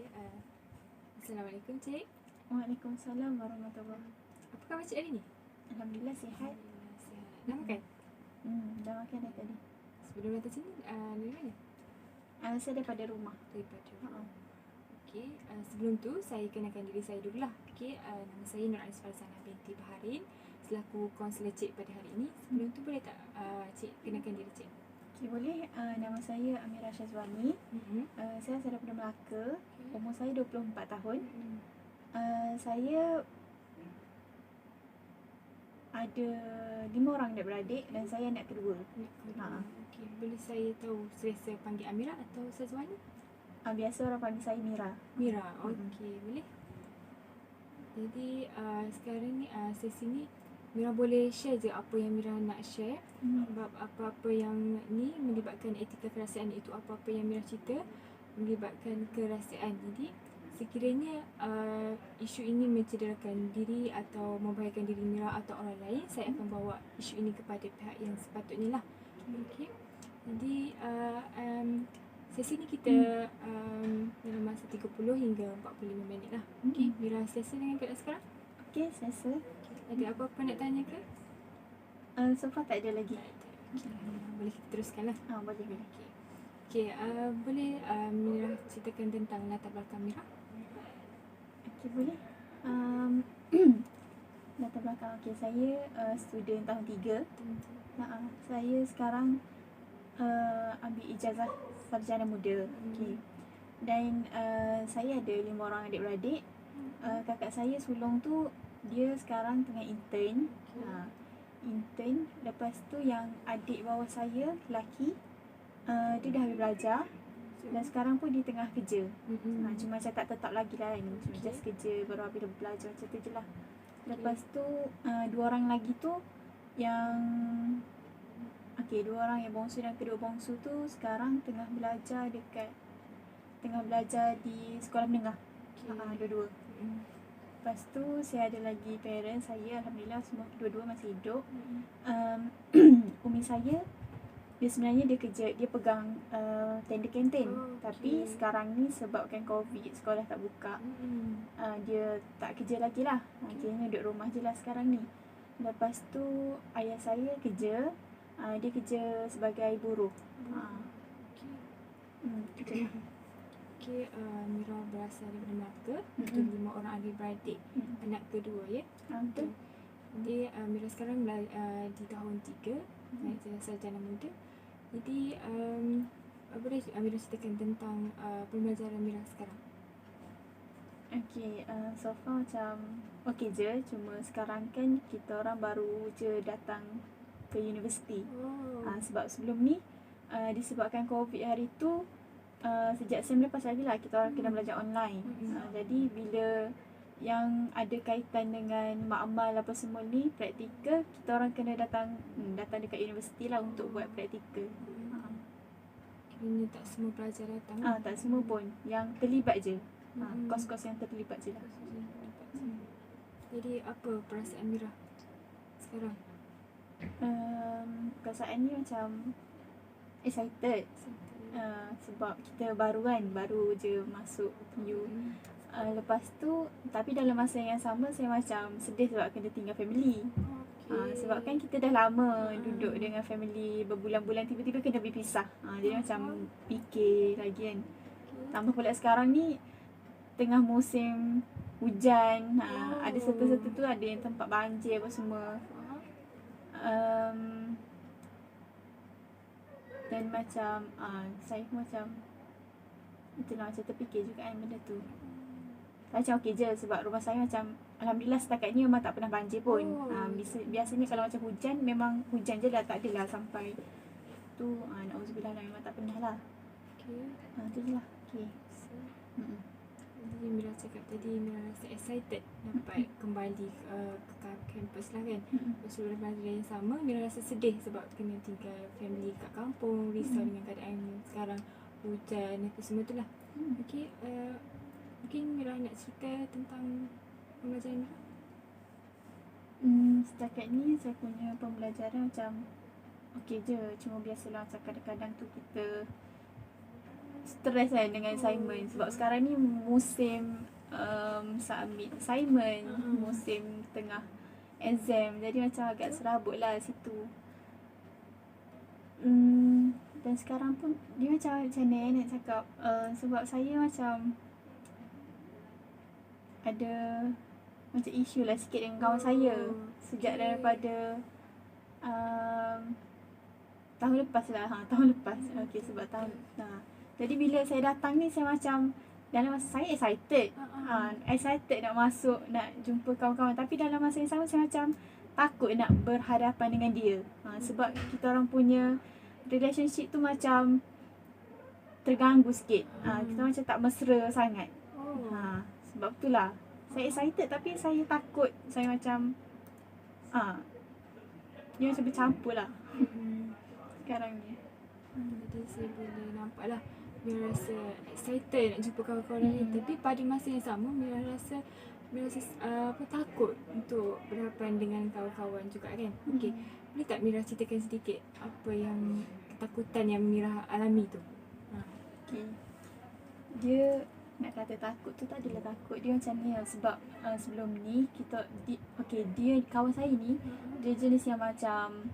Okay, Assalamualaikum Cik. Waalaikumsalam warahmatullahi. Apa khabar Cik hari ni? Alhamdulillah sihat. Alhamdulillah sihat. Dah makan? Dah makan dah tadi. Sebelum datang sini, dari mana? Saya daripada rumah. Daripada rumah. Okey, sebelum tu saya kenalkan diri saya dulu lah. Okey, nama saya Nur Anis Farzana binti Baharin, selaku kaunselor Cik pada hari ini. Sebelum tu boleh tak Cik kenalkan diri Cik? Okay, boleh. Nama saya Amira Syazwani. Saya asal daripada Melaka. Umur saya 24 tahun. Saya ada 5 orang adik-beradik dan saya anak kedua. Okey, boleh saya tahu selesa panggil Amira atau Syazwani? Biasa orang panggil saya Mira. Mira, okey, boleh. Jadi sekarang ni sesi ni Mira boleh share je apa yang Mira nak share. Sebab apa-apa yang ni melibatkan etika kerahsiaan, itu apa-apa yang Mira cerita melibatkan kerahsiaan. Jadi sekiranya isu ini mencederakan diri atau membahayakan diri Mira atau orang lain, saya akan bawa isu ini kepada pihak yang sepatutnya lah. Okey. Jadi sesi ni kita dalam masa 30 hingga 45 minit lah. Okey, Mira selesa dengan keadaan sekarang? Okey, selesa. Ada apa-apa nak tanya ke? So far tak ada lagi. Boleh kita teruskan lah. Boleh. Okey, boleh Mira ceritakan tentang latar belakang Mira? Okey, boleh. Latar belakang. Okey, saya student tahun 3. Saya sekarang ambil ijazah sarjana muda. Okey. Dan saya ada 5 orang adik-beradik. Kakak saya sulung tu dia sekarang tengah intern. Intern. Lepas tu yang adik bawah saya lelaki, dia dah habis belajar dan sekarang pun dia tengah kerja. Cuma macam tak tetap lagi lah kan. Cuma just kerja baru habis belajar macam tu je lah. Lepas tu 2 orang lagi tu yang dua orang yang bongsu dan kedua bongsu tu sekarang tengah belajar di sekolah menengah. Dua-dua. Lepas tu saya ada lagi parents saya, alhamdulillah semua dua-dua masih hidup. Umi saya dia sebenarnya dia pegang tender kantin. Tapi sekarang ni sebabkan COVID, sekolah tak buka, dia tak kerja lagi lah. Kiranya duduk rumah je lah sekarang ni. Lepas tu ayah saya kerja, dia kerja sebagai buruh. Okey, Mira berasal daripada Melaka. Ada 5 orang adik-beradik. Anak kedua ya. Betul. Jadi Mira sekarang di tahun 3, sarjana muda. Jadi boleh Mira ceritakan tentang pembelajaran Mira sekarang? Okey, so far macam okey je. Cuma sekarang kan kita orang baru je datang ke universiti. Sebab sebelum ni disebabkan COVID hari tu, sejak sem lepas lagi lah kita orang kena belajar online. Jadi bila yang ada kaitan dengan makmal apa semua ni, praktikal, kita orang kena datang dekat universiti lah untuk buat praktikal. Ini tak semua pelajar datang? Tak semua pun, yang terlibat je. Kos-kos yang terlibat je lah. Jadi apa perasaan Mira sekarang? Perasaan ni macam excited. Sebab kita baru je masuk U. Lepas tu, tapi dalam masa yang sama saya macam sedih sebab kena tinggal family. Sebab kan kita dah lama duduk dengan family berbulan-bulan, tiba-tiba kena berpisah. Jadi macam fikir lagi kan. Tambah pula sekarang ni tengah musim hujan. Ada serta-serta tu ada yang tempat banjir apa semua. Dan macam saya macam itulah, macam terfikir juga kan benda tu. Macam okey je sebab rumah saya macam alhamdulillah setakat ni memang tak pernah banjir pun. Biasanya kalau macam hujan, memang hujan je lah, tak adalah sampai tu na'udzubillah lah, memang tak pernah lah. Tu je lah. Jadi Mira cakap tadi Mira rasa excited dapat kembali ke kampus lah kan. Seluruh pelajar yang sama, Mira rasa sedih sebab kena tinggal family kat kampung, risau dengan keadaan sekarang hujan apa semua tu lah. Okey, mungkin Mira nak cerita tentang pembelajaran Mira? Setakat ni saya punya pembelajaran macam okey je. Cuma biasalah macam kadang-kadang tu kita stres kan dengan assignment. Sebab sekarang ni musim submit assignment, musim tengah exam. Jadi macam agak serabut lah situ. Dan sekarang pun dia macam mana nak cakap, sebab saya macam ada macam isu lah sikit dengan kawan saya sejak daripada tahun lepas lah. Tahun lepas. Okay, sebab tahun jadi bila saya datang ni, saya macam dalam masa saya excited. Excited nak masuk, nak jumpa kawan-kawan. Tapi dalam masa yang sama saya macam takut nak berhadapan dengan dia. Sebab kita orang punya relationship tu macam terganggu sikit. Kita macam tak mesra sangat. Sebab itulah saya excited tapi saya takut. Saya macam dia macam bercampur lah sekarang ni. Jadi saya boleh nampak lah Mira rasa excited nak jumpa kawan-kawan lain. Tapi pada masa yang sama Mira rasa takut untuk berhadapan dengan kawan-kawan juga kan. Okey, boleh tak Mira ceritakan sedikit apa yang ketakutan yang Mira alami tu? Okay. Dia nak kata takut tu tak adalah takut. Dia macam ni lah. Sebab sebelum ni dia kawan saya ni, dia jenis yang macam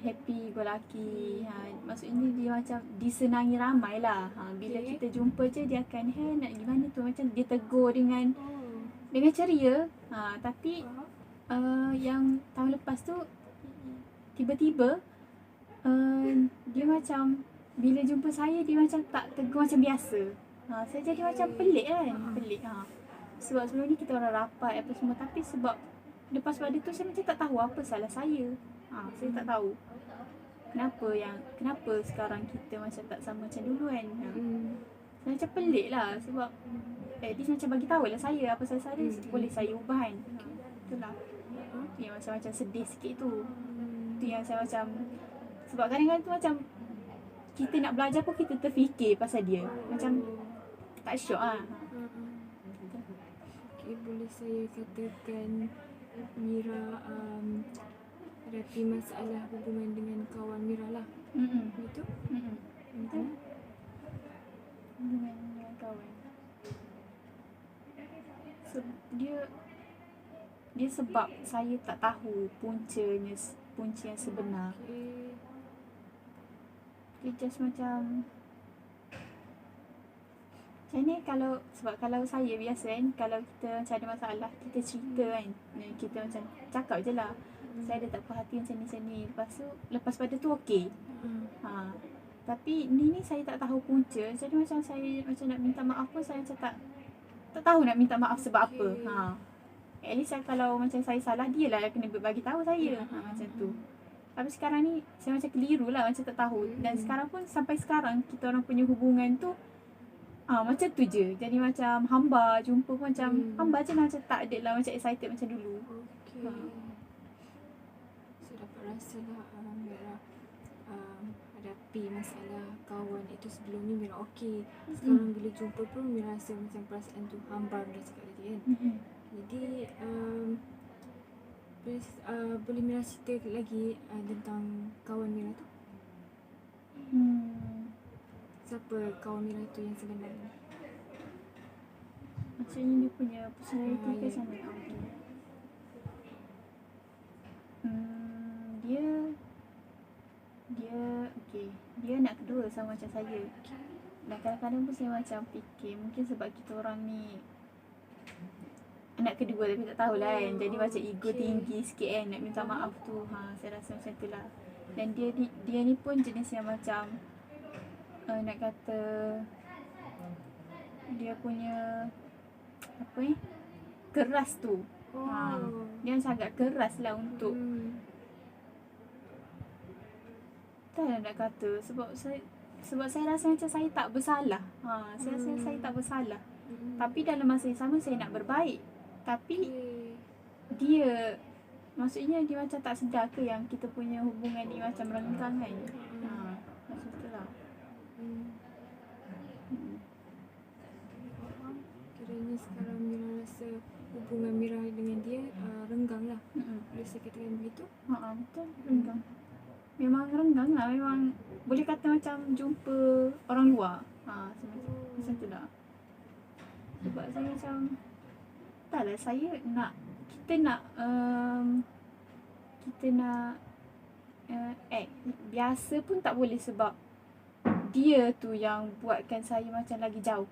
happy go lucky. Maksudnya dia macam disenangi ramai lah. Bila kita jumpa je dia akan nak gimana tu, macam dia tegur dengan ceria. Tapi yang tahun lepas tu tiba-tiba dia macam bila jumpa saya dia macam tak tegur macam biasa. Saya jadi macam pelik kan. Pelik. Sebab sebelum ni kita orang rapat apa semua, tapi sebab lepas pada tu saya macam tak tahu apa salah saya. Saya tak tahu kenapa sekarang kita macam tak sama macam dulu kan. Saya macam pelik lah. Sebab dia macam bagi tahu lah saya apa salah saya, boleh saya ubah kan. Itulah yang macam sedih sikit tu. Tu yang saya macam, sebab kadang-kadang tu macam kita nak belajar pun kita terfikir pasal dia. Macam tak syok lah. Okay, boleh saya katakan Mira hadapi masalah hubungan dengan kawan Mira lah. Betul? Betul. Hubungan dengan kawan. So, dia sebab saya tak tahu punca yang sebenar. Dia just macam ni kalau saya biasa kan, kalau kita macam ada masalah, kita cerita kan, kita macam cakap je lah, saya ada tak puas hati macam ni. Lepas pada tu okey. Tapi ni saya tak tahu punca. Jadi macam saya macam nak minta maaf pun saya macam tak tahu nak minta maaf sebab apa. At least kalau macam saya salah, dia lah kena bagi tahu saya. Macam tu. Tapi sekarang ni saya macam keliru lah, macam tak tahu. Dan sekarang pun sampai sekarang kita orang punya hubungan tu macam tu je. Jadi macam hamba jumpa pun macam hamba je lah, macam tak ada lah macam excited macam dulu. Saya dapat rasa lah Mira hadapi masalah kawan itu sebelum ni Mira okey. Sekarang bila jumpa pun Mira rasa macam perasaan tu hamba Mira cakap tadi kan. Jadi boleh Mira cerita lagi tentang kawan Mira tu? Siapa kawan Mira tu yang sebenarnya? Maksudnya dia punya personality ke macam mana? Dia anak kedua sama macam saya. Dan kadang-kadang pun saya macam fikir mungkin sebab kita orang ni anak kedua tapi tak tahulah kan. Jadi macam ego tinggi sikit kan, nak minta maaf tu. Saya rasa macam tu lah. Dan dia ni pun jenis yang macam nak kata dia punya keras tu. Dia macam agak keras lah untuk tak nak kata sebab saya rasa macam saya tak bersalah. Saya rasa saya tak bersalah. Tapi dalam masa yang sama saya nak berbaik. Tapi dia maksudnya dia macam tak sedar ke yang kita punya hubungan ni macam renggang kan. Macam tu lah. Kiranya sekarang Mira rasa hubungan Mira dengan dia renggang lah. Boleh saya katakan begitu? Betul, renggang. Memang renggang lah. Memang boleh kata macam jumpa orang luar. Macam tu lah. Sebab saya macam taklah, saya nak kita nak act biasa pun tak boleh sebab dia tu yang buatkan saya macam lagi jauh.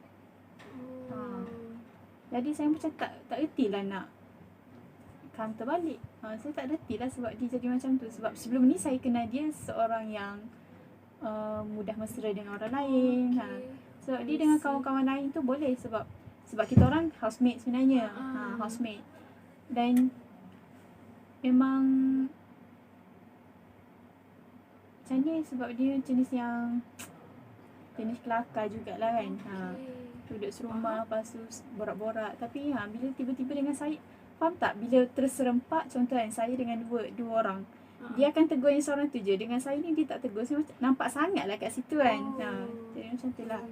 Jadi saya macam tak reti lah nak counter balik. Saya tak reti lah sebab dia jadi macam tu. Sebab sebelum ni saya kenal dia seorang yang mudah mesra dengan orang lain. Sebab dia dengan kawan-kawan lain tu boleh sebab kita orang housemate sebenarnya. Housemate. Dan memang macam ni sebab dia jenis kelakar jugalah kan. Duduk serumah, lepas tu borak-borak. Tapi bila tiba-tiba dengan saya, faham tak? Bila terserempak, contoh kan saya dengan dua orang, dia akan tegur yang seorang tu je. Dengan saya ni dia tak tegur. Saya macam nampak sangat lah kat situ kan. Jadi macam tu lah.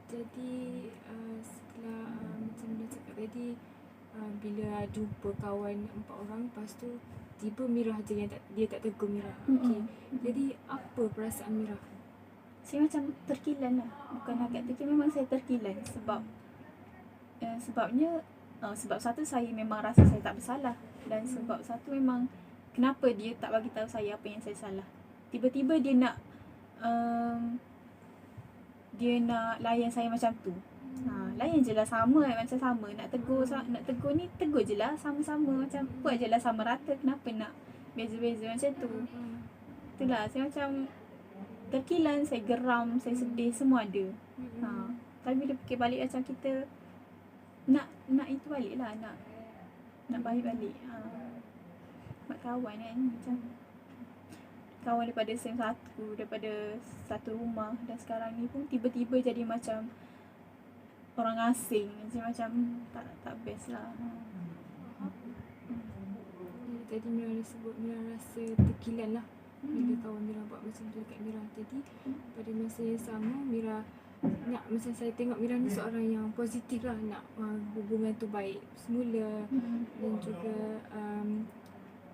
Jadi setelah macam dah cakap tadi, bila jumpa kawan 4 orang, lepas tu tiba Mira je yang dia tak tegur Mira. Okey. Jadi apa perasaan Mira? Saya macam terkilan lah. Bukan agak terkilan, memang saya terkilan. Sebabnya sebab satu, saya memang rasa saya tak bersalah. Dan sebab satu, memang kenapa dia tak bagi tahu saya apa yang saya salah. Tiba-tiba dia nak layan saya macam tu. Layan je lah, sama macam sama. Nak tegur ni, tegur je lah sama-sama. Macam buat je lah sama rata. Kenapa nak beza-beza macam tu? Itulah, saya macam terkilan, saya geram, saya sedih, semua ada. Tapi bila fikir balik macam kita nak itu balik lah, nak baik balik. Mak kawan kan, macam kawan daripada SEM 1, daripada satu rumah, dan sekarang ni pun tiba-tiba jadi macam orang asing. Macam tak best lah. Tadi Mira sebut Mira rasa terkilan lah bila kawan Mira buat macam tu dekat Mira. Jadi pada masa yang sama, Mira nak, macam saya tengok Mira ni seorang yang positif lah, nak hubungan tu baik semula. Dan juga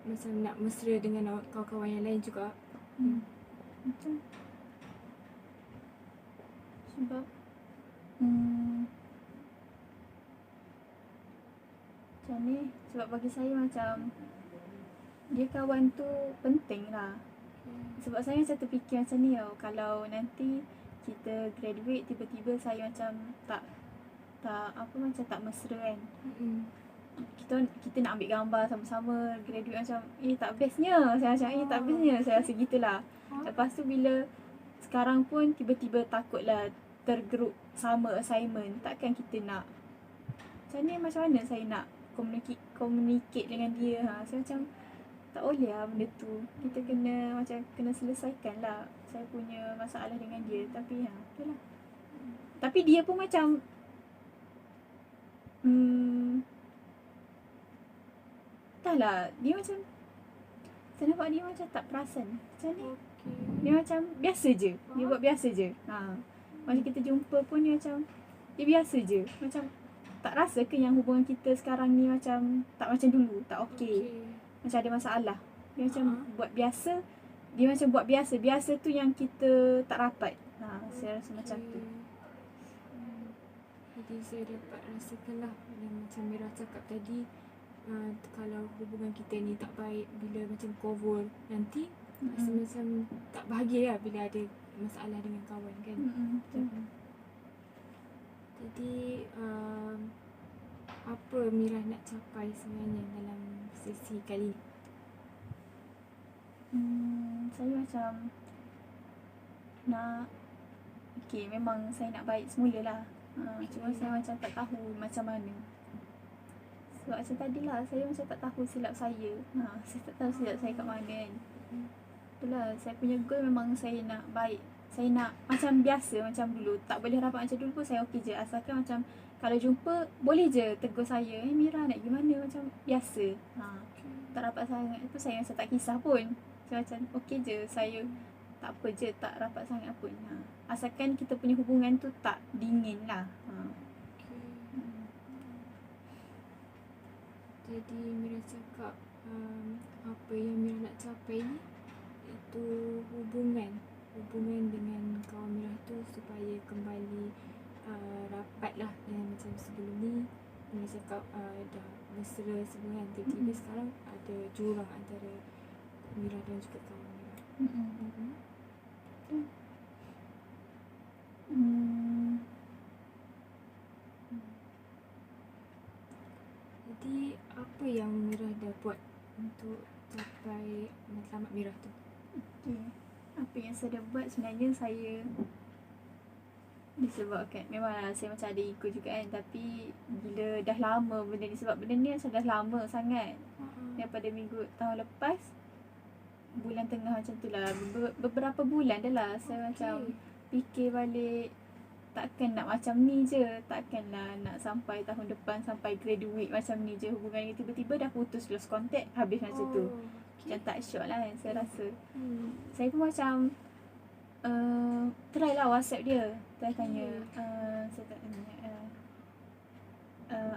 macam nak mesra dengan kawan-kawan yang lain juga. Macam sebab macam ni, sebab bagi saya macam dia kawan tu penting lah. Sebab saya macam terfikir macam ni tau, kalau nanti kita graduate, tiba-tiba saya macam tak macam tak mesra kan. Kita nak ambil gambar sama-sama, graduate macam tak bestnya. Saya macam tak bestnya, saya rasa gitulah. Lepas tu bila sekarang pun tiba-tiba takutlah tergeruk sama assignment, takkan kita nak macam ni, macam mana saya nak communicate dengan dia. Saya macam tak boleh lah benda tu. Kita kena selesaikan lah saya punya masalah dengan dia. Tapi itulah. Tapi dia pun macam entahlah, dia macam, saya nampak dia macam tak perasan. Macam ni, dia macam biasa je. Dia buat biasa je. Macam kita jumpa pun dia macam, dia biasa je. Macam tak rasa ke yang hubungan kita sekarang ni macam tak macam dulu, tak okey. Macam ada masalah. Dia macam buat biasa. Dia macam buat biasa. Biasa tu yang kita tak rapat. Saya rasa macam tu. Jadi saya dapat rasakan lah yang macam Mira cakap tadi, kalau hubungan kita ni tak baik, bila macam cover nanti, rasa macam tak bahagia lah bila ada masalah dengan kawan kan. Jadi apa Mira nak capai sebenarnya dalam sesi kali ni? Saya macam nak, memang saya nak baik semula lah. Cuma saya macam tak tahu macam mana. Sebab macam tadi lah, saya macam tak tahu silap saya. Saya tak tahu silap saya kat mana kan. Itulah, saya punya goal memang saya nak baik. Saya nak macam biasa, macam dulu. Tak boleh rapat macam dulu pun saya okey je. Asalkan macam kalau jumpa, boleh je tegur saya, Mira nak pergi mana, macam biasa. Tak rapat sangat tu saya macam tak kisah pun. Saya macam okey je, saya tak apa je, tak rapat sangat pun. Asalkan kita punya hubungan tu tak dingin lah. Jadi Mira cakap apa yang Mira nak capai ni, itu hubungan dengan kawan Mira tu supaya kembali rapat lah, yang macam sebelum ni Mira cakap dah mesra semua kan, tiba-tiba sekarang ada jurang antara Mira dan juga kawan Mira. Jadi apa yang Mira dah buat untuk capai matlamat Mira tu? Okay. Apa yang saya dah buat sebenarnya saya disebabkan memanglah saya macam ada ego juga kan, tapi bila dah lama benda ni, sebab benda ni macam dah lama sangat daripada minggu tahun lepas, bulan tengah macam tu lah, beberapa bulan dah lah saya macam fikir balik, takkan nak macam ni je, takkanlah nak sampai tahun depan sampai graduate macam ni je hubungan ni, tiba-tiba dah putus, lost contact, habis macam tu. Macam tak syok lah kan saya rasa. Saya pun macam try lah WhatsApp dia, try tanya, saya tak tanya,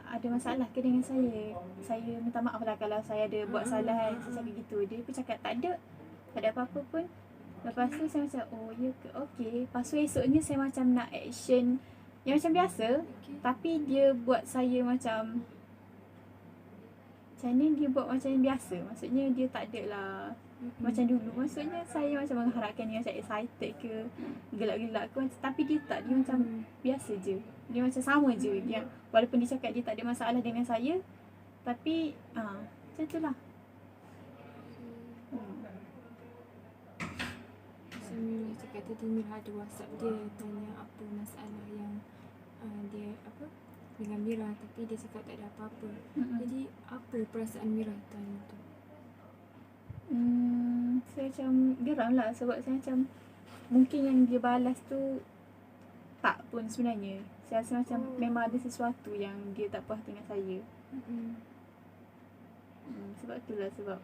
ada masalah ke dengan saya minta maaf lah kalau saya ada buat salah kan, saya cakap gitu. Dia pun cakap tak ada apa-apa pun. Lepas tu saya macam, oh ya ke, okay. Lepas tu esoknya saya macam nak action yang macam biasa, tapi dia buat saya macam ni, dia buat macam yang biasa. Maksudnya dia tak ada lah macam dulu. Maksudnya saya macam mengharapkan dia macam excited ke, gelak-gelak ke, tapi dia tak. Dia macam biasa je. Dia macam sama je. Dia, walaupun dia cakap dia tak ada masalah dengan saya, tapi macam tu lah. Mira cakap tadi Mira ada WhatsApp dia, tanya apa masalah yang dia dengan Mira, tapi dia cakap tak ada apa-apa. Jadi apa perasaan Mira time tu? Saya macam geram lah, sebab saya macam mungkin yang dia balas tu tak pun sebenarnya. Saya rasa macam memang ada sesuatu yang dia tak puas dengan saya. Sebab itulah, sebab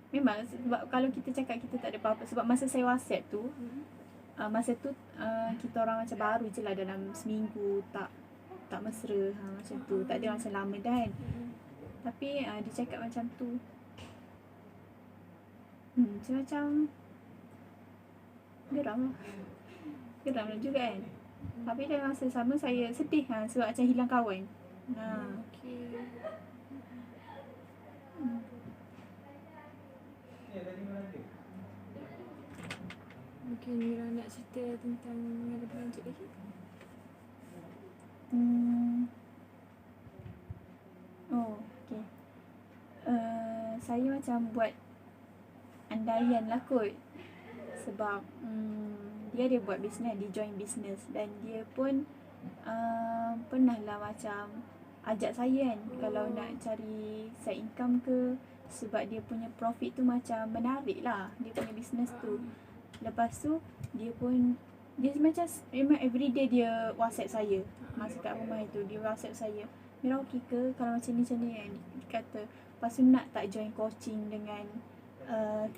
memang sebab kalau kita cakap kita tak ada apa-apa, sebab masa saya WhatsApp tu, masa tu kita orang macam baru je lah, dalam seminggu tak mesra, macam tu, tak ada macam lama dah kan. Tapi dia cakap macam tu, macam geram lah juga kan. Tapi dalam masa sama saya sedih sebab macam hilang kawan. Mungkin Mira nak cerita tentang lebih lanjut lagi? Okay. Saya macam buat andaian lah kot. Sebab dia ada buat bisnes, dia join bisnes, dan dia pun pernah lah macam ajak saya kan, kalau nak cari side income ke, sebab dia punya profit tu macam menarik lah, dia punya bisnes tu. Lepas tu dia macam memang everyday dia WhatsApp saya. Masa kat rumah itu dia WhatsApp saya, Mira okey ke kalau macam ni kan, dia kata. Lepas tu nak tak join coaching dengan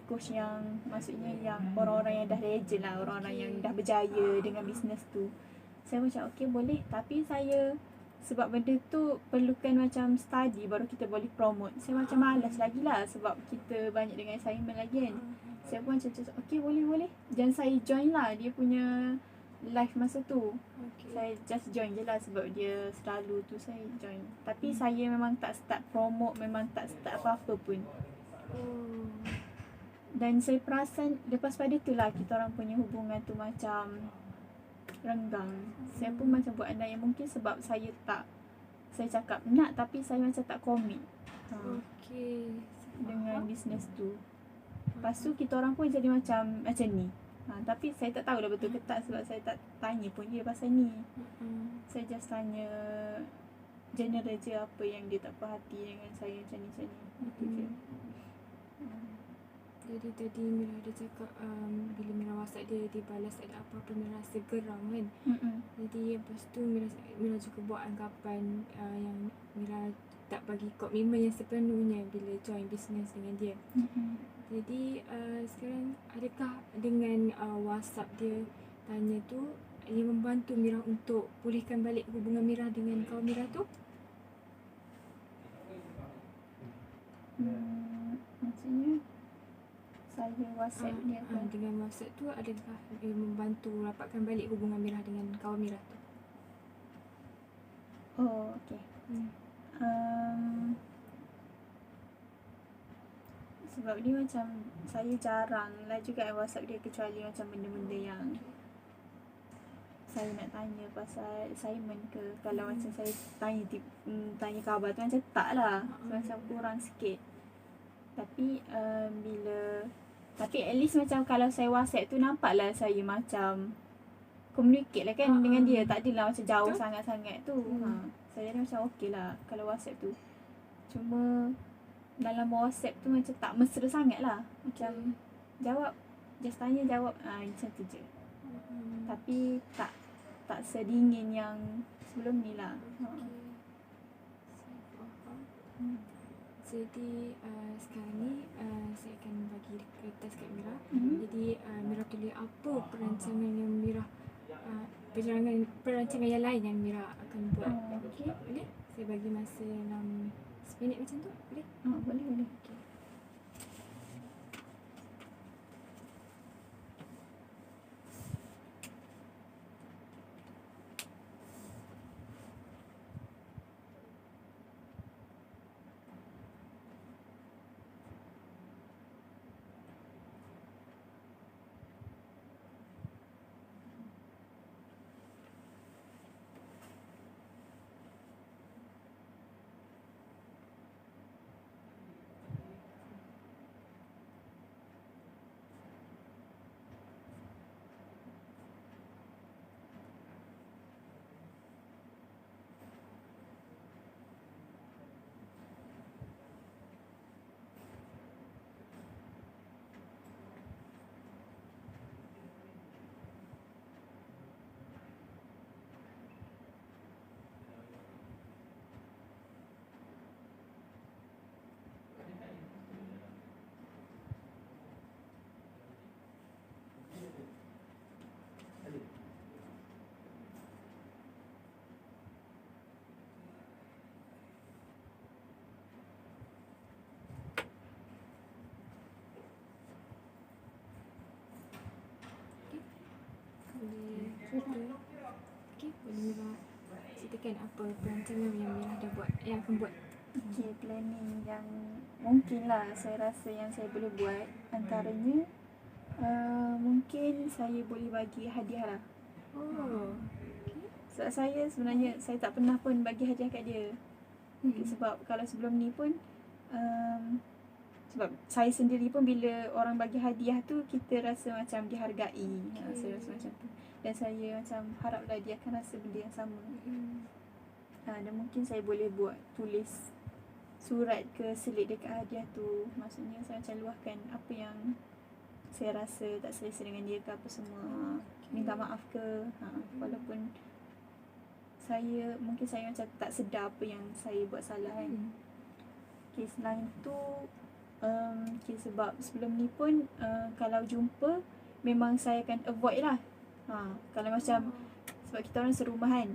coach yang maksudnya yang orang-orang yang dah legend lah, orang-orang yang dah berjaya dengan bisnes tu. Saya macam okey boleh, tapi saya sebab benda tu perlukan macam study baru kita boleh promote. Saya macam malas lagi lah, sebab kita banyak dengan assignment lagi kan. Saya pun macam okey boleh. Dan saya join lah dia punya live masa tu. Saya just join je lah, sebab dia selalu tu saya join. Tapi saya memang tak start promote, memang tak start apa-apa pun. Dan saya perasan lepas pada tu lah kita orang punya hubungan tu macam renggang. Saya pun macam buat andaian, mungkin sebab saya cakap nak, tapi saya macam tak commit dengan bisnes tu. Lepas tu kita orang pun jadi macam ni. Tapi saya tak tahu dah betul ke tak, sebab saya tak tanya pun dia pasal ni. Saya just tanya general je apa yang dia tak puas hati dengan saya macam ni. Itu je. Jadi tadi Mira ada cakap bila Mira WhatsApp dia balas ada apa-apa, Mira rasa geram kan. Jadi lepas tu Mira juga buat anggapan yang Mira tak bagi komitmen yang sepenuhnya bila join bisnes dengan dia. Jadi sekarang adakah dengan WhatsApp dia tanya tu ia membantu Mira untuk pulihkan balik hubungan Mira dengan kawan Mira tu? Maksudnya saya WhatsApp dia kan. Dengan WhatsApp tu adakah dia membantu rapatkan balik hubungan Mira dengan kawan Mira tu? Oh, okey. Sebab dia macam saya jarang lah juga WhatsApp dia, kecuali macam benda-benda yang saya nak tanya pasal assignment ke. Kalau macam saya tanya khabar tu macam tak lah, macam kurang sikit. Tapi tapi at least macam kalau saya WhatsApp tu nampaklah saya macam communicate lah kan dengan dia. Tak adalah macam jauh sangat-sangat tu. Saya rasa macam okey lah kalau WhatsApp tu. Cuma dalam WhatsApp tu macam tak mesra sangat lah. Macam jawab, just tanya jawab, macam tu je. Tapi tak sedingin yang sebelum ni lah. Jadi sekarang ni saya akan bagi kertas kat Mira. Jadi Mira tulis apa perancangan yang Mira perancangan yang lain yang Mira akan buat. Okey, boleh? Saya bagi masa 6 minit macam tu, boleh? Boleh. Okey. Boleh. Okey, boleh Mira ceritakan apa perancangan yang Mira dah buat, yang akan buat. Okay, planning yang mungkin lah saya rasa yang saya boleh buat antaranya mungkin saya boleh bagi hadiah lah. Sebab saya sebenarnya saya tak pernah pun bagi hadiah kat dia. Sebab kalau sebelum ni pun sebab saya sendiri pun bila orang bagi hadiah tu kita rasa macam dihargai. Saya rasa macam tu. Dan saya macam haraplah dia akan rasa benda yang sama. Dan mungkin saya boleh tulis surat ke selit dekat hadiah tu. Maksudnya saya macam luahkan apa yang saya rasa tak selesa dengan dia ke apa semua. Minta maaf ke. Walaupun mungkin saya macam tak sedar apa yang saya buat salah kan. Okay, selain tu sebab sebelum ni pun kalau jumpa memang saya akan avoid lah. Kalau macam sebab kita orang serumah kan,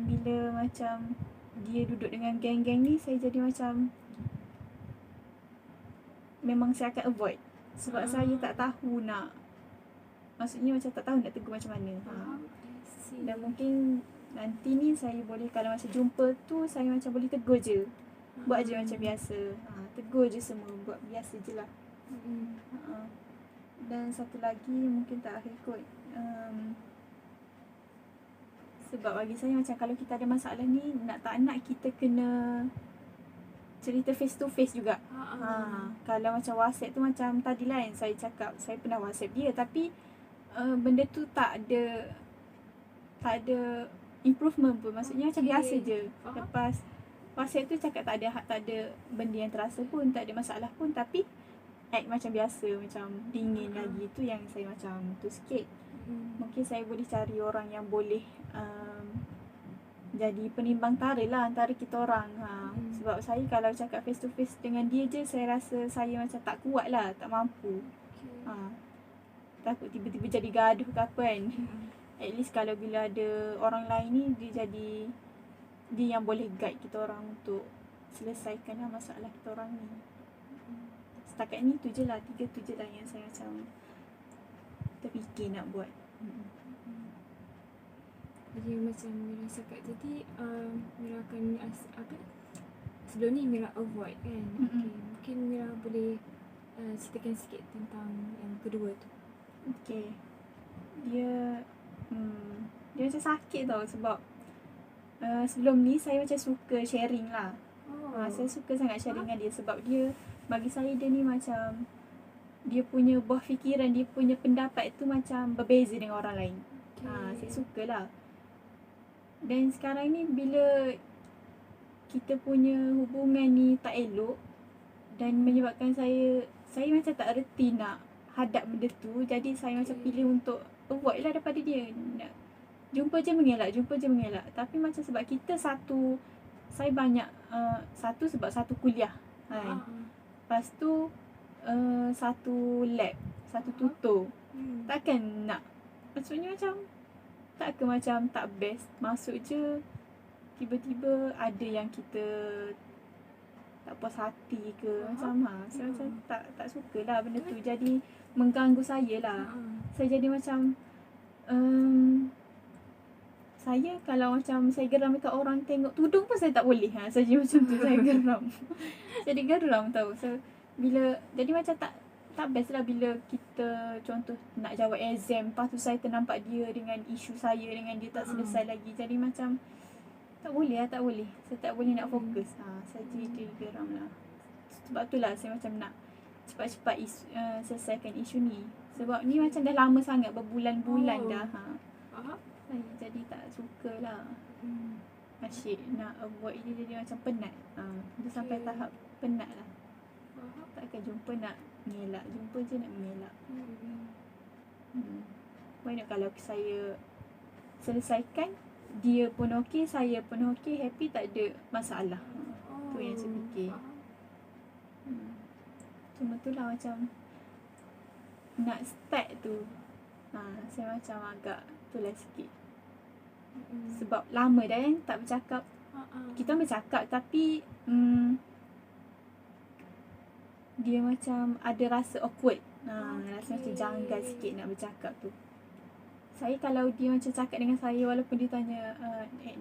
bila macam dia duduk dengan geng-geng ni, saya jadi macam memang saya akan avoid. Sebab saya tak tahu maksudnya macam tak tahu nak tegur macam mana. Dan mungkin nanti ni saya boleh, kalau macam jumpa tu saya macam boleh tegur je. Buat je macam biasa. Tegur je semua, buat biasa je lah. Dan satu lagi mungkin terakhir kot, sebab bagi saya macam kalau kita ada masalah ni, nak tak nak kita kena cerita face to face juga. Kalau macam WhatsApp tu macam tadi lah yang saya cakap, saya pernah WhatsApp dia tapi benda tu tak ada improvement pun. Maksudnya macam biasa je. Lepas WhatsApp tu cakap tak ada benda yang terasa pun, tak ada masalah pun, tapi act macam biasa, macam dingin lagi. Tu yang saya macam tu sikit. Mungkin saya boleh cari orang yang boleh jadi penimbang tara lah antara kita orang. Sebab saya kalau cakap face to face dengan dia je, saya rasa saya macam tak kuat lah, tak mampu. Takut tiba-tiba jadi gaduh ke apa kan. At least kalau bila ada orang lain ni, dia yang boleh guide kita orang untuk selesaikan masalah kita orang ni. setakat ni tu je lah, 3 tu je lah yang saya macam terfikir nak buat. Jadi macam Mira cakap tadi, Mira akan sebelum ni Mira avoid kan. Okay. Mungkin Mira boleh ceritakan sikit tentang yang kedua tu. Okay. Dia macam sakit tau sebab sebelum ni saya macam suka sharing lah. Saya suka sangat sharing dengan dia sebab dia, bagi saya dia ni macam, dia punya buah fikiran, dia punya pendapat tu macam berbeza dengan orang lain. Saya suka lah. Dan sekarang ni bila kita punya hubungan ni tak elok dan menyebabkan saya macam tak reti nak hadap benda tu, jadi saya macam pilih untuk avoid lah daripada dia. Nak jumpa je mengelak. Tapi macam sebab kita satu, saya banyak satu sebab satu kuliah kan. Lepas tu satu lab, satu tutor. Takkan nak, maksudnya macam takkan macam tak best masuk je tiba-tiba ada yang kita tak puas hati ke macam saya macam tak sukalah benda tu, jadi mengganggu saya lah. Saya jadi macam saya kalau macam saya geram dekat orang tengok tudung pun saya tak boleh. Saya jadi macam tu, saya geram. Jadi geram tau. So bila jadi macam tak best lah bila kita contoh nak jawab exam, lepas tu saya ternampak dia dengan isu saya dengan dia tak selesai lagi. Jadi macam tak boleh. Saya tak boleh nak fokus. Saya jadi geram lah. Sebab tu lah saya macam nak cepat-cepat selesaikan isu ni. Sebab ni macam dah lama sangat, berbulan-bulan dah. Saya jadi tak suka lah. Asyik nak avoid dia, jadi macam penat. Dia sampai tahap penat lah. Takkan jumpa nak mengelak, jumpa je nak mengelak. Why not kalau saya selesaikan, dia pun okey, saya pun okey, happy, tak ada masalah. Tu yang saya fikir. Cuma tu lah macam nak start tu, saya macam agak tu lah sikit. Sebab lama dah kan tak bercakap. Kita bercakap tapi dia macam ada rasa awkward. Rasa macam janggal sikit nak bercakap tu. Saya kalau dia macam cakap dengan saya, walaupun dia tanya,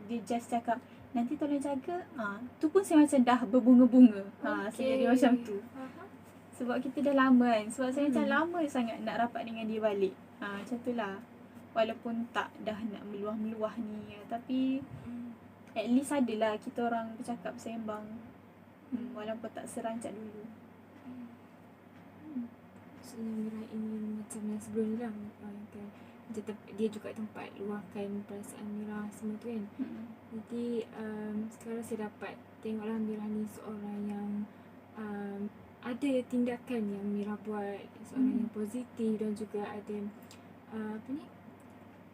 dia just cakap nanti tolong jaga, tu pun saya macam dah berbunga-bunga. Saya jadi macam tu. Sebab kita dah lama kan. Sebab saya macam lama sangat nak rapat dengan dia balik. Macam tu lah. Walaupun tak dah nak meluah-meluah ni, tapi at least adalah kita orang bercakap, sembang. Walaupun tak serancak dulu. Maksudnya Mira ingin macam yang sebelum ni lah, dia juga tempat luahkan perasaan Mira semua tu kan. Jadi sekarang saya dapat tengoklah Mira ni seorang yang ada tindakan yang Mira buat, seorang yang positif dan juga ada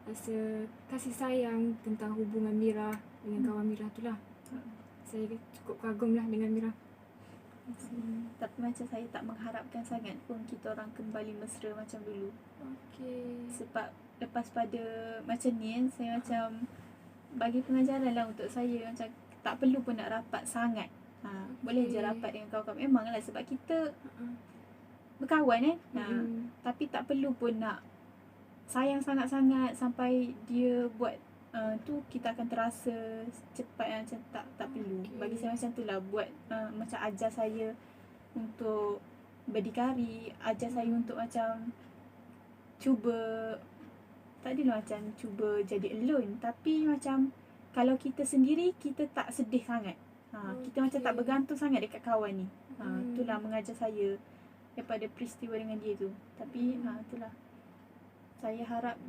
rasa kasih sayang tentang hubungan Mira dengan kawan Mira tu lah. Saya cukup kagum lah dengan Mira. Tapi macam saya tak mengharapkan sangat pun kita orang kembali mesra macam dulu. Sebab lepas pada macam ni kan, saya macam bagi pengajaran lah untuk saya, macam tak perlu pun nak rapat sangat. Boleh je rapat dengan kawan-kawan. Memanglah sebab kita berkawan kan. Tapi tak perlu pun nak sayang sangat-sangat sampai dia buat tu kita akan terasa cepat, macam tak perlu. Bagi saya macam tu lah, buat macam ajar saya untuk berdikari, ajar saya untuk macam cuba, tak adalah macam cuba jadi alone, tapi macam kalau kita sendiri kita tak sedih sangat. Kita macam tak bergantung sangat dekat kawan ni. Itulah mengajar saya daripada peristiwa dengan dia tu. Tapi itulah, saya harap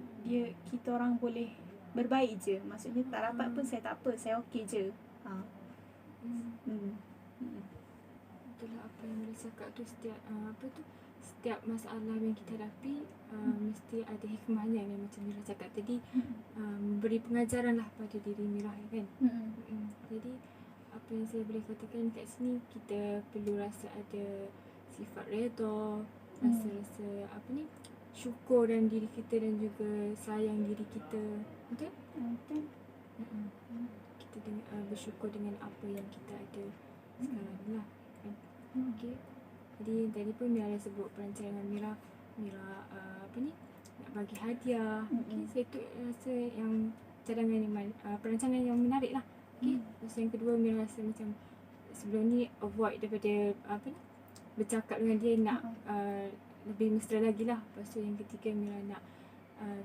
kita orang boleh berbaik je. Maksudnya tak rapat pun saya tak apa, saya okey je. Itulah apa yang Mira cakap tu, setiap masalah yang kita hadapi mesti ada hikmahnya yang macam Mira cakap tadi. Beri pengajaran lah pada diri Mira kan. Jadi apa yang saya boleh katakan kat sini, kita perlu rasa ada sifat redha, rasa syukur dalam diri kita dan juga sayang diri kita. Betul? Betul. Kita bersyukur dengan apa yang kita ada sekarang ni lah. Okay. Jadi tadi pun Mira dah sebut perancangan Mira nak bagi hadiah. Okay, so itu rasa yang cadangan yang perancangan yang menarik lah. Okay. Terus yang kedua Mira rasa macam sebelum ni avoid daripada bercakap dengan dia, nak lebih mesra lagi lah. Lepas tu yang ketiga Mira nak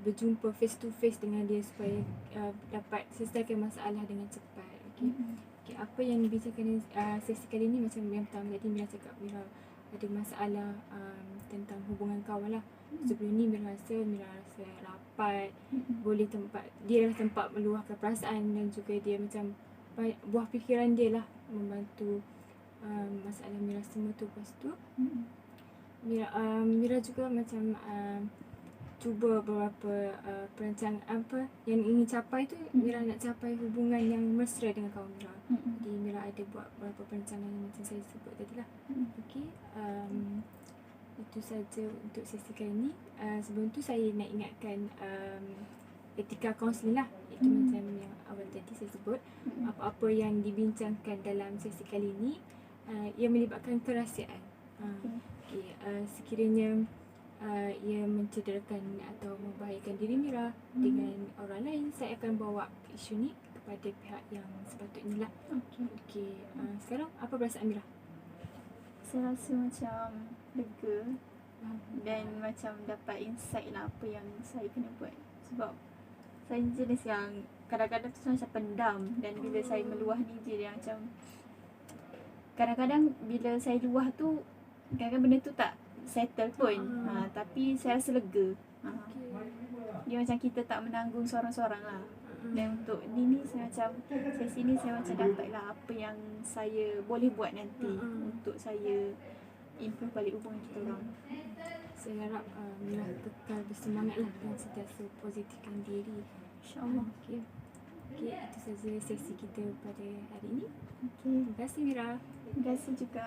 berjumpa face to face dengan dia supaya dapat selesaikan masalah dengan cepat. Okay. Okay, apa yang dibincangkan sesi kali ni, macam yang pertama tadi Mira cakap Mira ada masalah tentang hubungan kawan lah. Sebelum ni Mira rasa rapat, boleh dia adalah tempat meluahkan perasaan, dan juga dia macam buah fikiran dia lah, membantu masalah Mira semua tu. Lepas tu Mira juga macam cuba beberapa perancangan yang ingin capai tu. Mira nak capai hubungan yang mesra dengan kawan Mira. Jadi Mira ada buat beberapa perancangan yang macam saya sebut tadi lah. Okay, itu saja untuk sesi kali ni. Sebelum tu saya nak ingatkan etika kaunseling lah. Itu macam yang awal tadi saya sebut, apa-apa yang dibincangkan dalam sesi kali ni ia melibatkan kerahsiaan. Okay, sekiranya ia mencederakan atau membahayakan diri Mira dengan orang lain, saya akan bawa isu ni kepada pihak yang sepatutnya lah. Okay, sekarang apa perasaan Mira? Saya rasa macam lega dan macam dapat insight lah apa yang saya kena buat. Sebab saya jenis yang kadang-kadang tu macam pendam, dan bila saya meluah ni dia macam kadang-kadang bila saya luah tu kadang-kadang benda tu tak settle pun. Tapi saya rasa lega. Dia macam kita tak menanggung seorang-seorang lah. Dan untuk ni saya macam sesi ni saya macam dapat lah apa yang saya boleh buat nanti untuk saya improve balik hubungan kita orang. Saya harap Mira kekal bersemangat lah dan sentiasa positifkan diri, InsyaAllah. Okay, itu saja sesi kita pada hari ini. Terima Terima kasih Mira. kasih juga.